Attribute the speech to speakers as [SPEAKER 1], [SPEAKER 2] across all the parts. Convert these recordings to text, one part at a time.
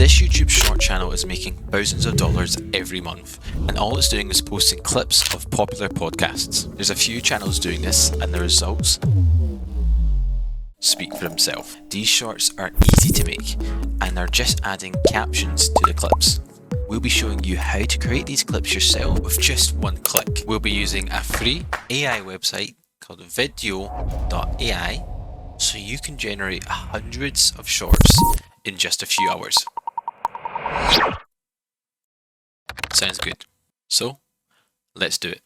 [SPEAKER 1] This YouTube short channel is making thousands of dollars every month, and all it's doing is posting clips of popular podcasts. There's a few channels doing this, and the results speak for themselves. These shorts are easy to make, and they're just adding captions to the clips. We'll be showing you how to create these clips yourself with just one click. We'll be using a free AI website called vidyo.ai, so you can generate hundreds of shorts in just a few hours. Sounds good. So, let's do it.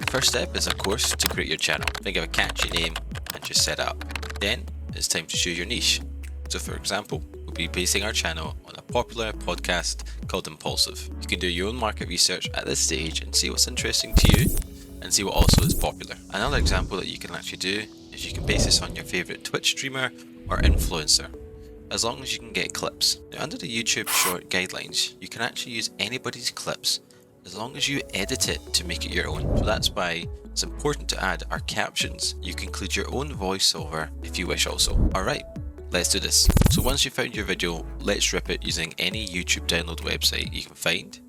[SPEAKER 1] First step is, of course, to create your channel. Think of a catchy name and just set it up. Then it's time to choose your niche. So for example, we'll be basing our channel on a popular podcast called Impulsive. You can do your own market research at this stage and see what's interesting to you and see what also is popular. Another example that you can actually do is you can base this on your favorite Twitch streamer or influencer, as long as you can get clips. Now, under the YouTube short guidelines, you can actually use anybody's clips as long as you edit it to make it your own. So that's why it's important to add our captions. You can include your own voiceover if you wish also. Alright, let's do this. So once you've found your video, let's rip it using any YouTube download website you can find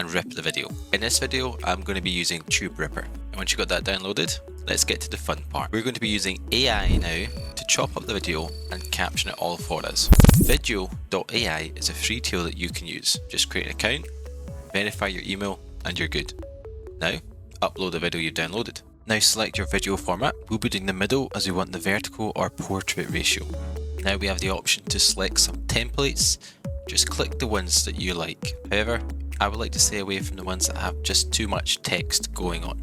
[SPEAKER 1] and rip the video. In this video, I'm going to be using Tube Ripper. And once you've got that downloaded, let's get to the fun part. We're going to be using AI now to chop up the video and caption it all for us. Vidyo.ai is a free tool that you can use. Just create an account, verify your email, and you're good. Now, upload the video you've downloaded. Now select your video format. We'll be doing the middle as we want the vertical or portrait ratio. Now we have the option to select some templates. Just click the ones that you like. However, I would like to stay away from the ones that have just too much text going on.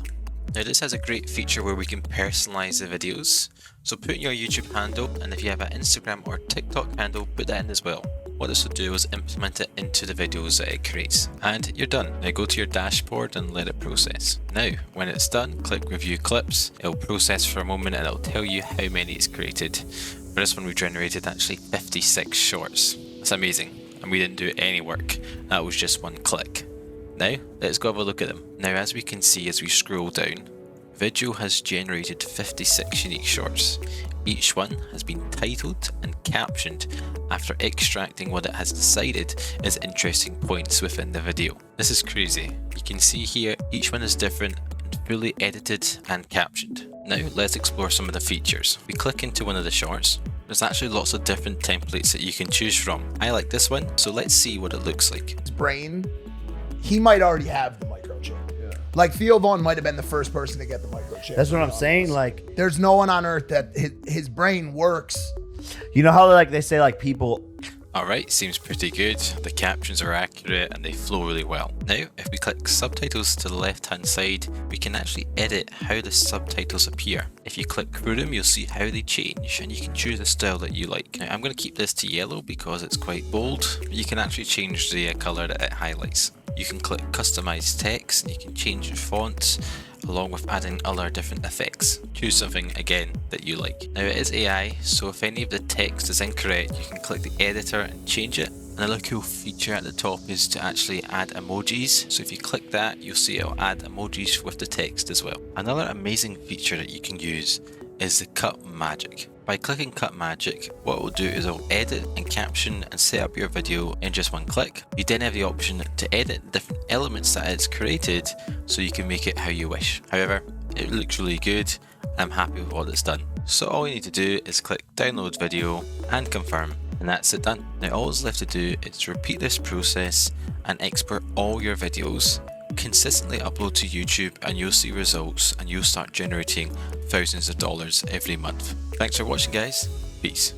[SPEAKER 1] Now this has a great feature where we can personalize the videos. So put in your YouTube handle, and if you have an Instagram or TikTok handle, put that in as well. What this will do is implement it into the videos that it creates. And you're done. Now go to your dashboard and let it process. Now, when it's done, click Review Clips. It'll process for a moment and it'll tell you how many it's created. For this one, we generated actually 56 shorts. That's amazing. And we didn't do any work. That was just one click. Now, let's go have a look at them. Now, as we can see as we scroll down, Vidyo has generated 56 unique shorts. Each one has been titled and captioned after extracting what it has decided is interesting points within the video. This is crazy. You can see here each one is different and fully edited and captioned. Now let's explore some of the features. We click into one of the shorts. There's actually lots of different templates that you can choose from. I like this one, so let's see what it looks like.
[SPEAKER 2] His brain, he might already have the microchip. Yeah. Like Theo Vaughn might have been the first person to get the microchip.
[SPEAKER 3] That's what I'm saying. Like,
[SPEAKER 2] there's no one on earth that his brain works.
[SPEAKER 3] You know how like they say like people.
[SPEAKER 1] Alright, seems pretty good. The captions are accurate and they flow really well. Now, if we click subtitles to the left hand side, we can actually edit how the subtitles appear. If you click through them, you'll see how they change and you can choose the style that you like. Now, I'm going to keep this to yellow because it's quite bold. You can actually change the colour that it highlights. You can click customize text and you can change the fonts along with adding other different effects. Choose something again that you like. Now it is AI, so if any of the text is incorrect, you can click the editor and change it. Another cool feature at the top is to actually add emojis. So if you click that, you'll see it'll add emojis with the text as well. Another amazing feature that you can use is the cut magic. By clicking cut magic, what it will do is it'll edit and caption and set up your video in just one click. You then have the option to edit different elements that it's created so you can make it how you wish. However, it looks really good and I'm happy with what it's done. So all you need to do is click download video and confirm, and that's it done. Now all that's left to do is repeat this process and export all your videos. Consistently upload to YouTube and you'll see results and you'll start generating thousands of dollars every month. Thanks for watching guys, peace.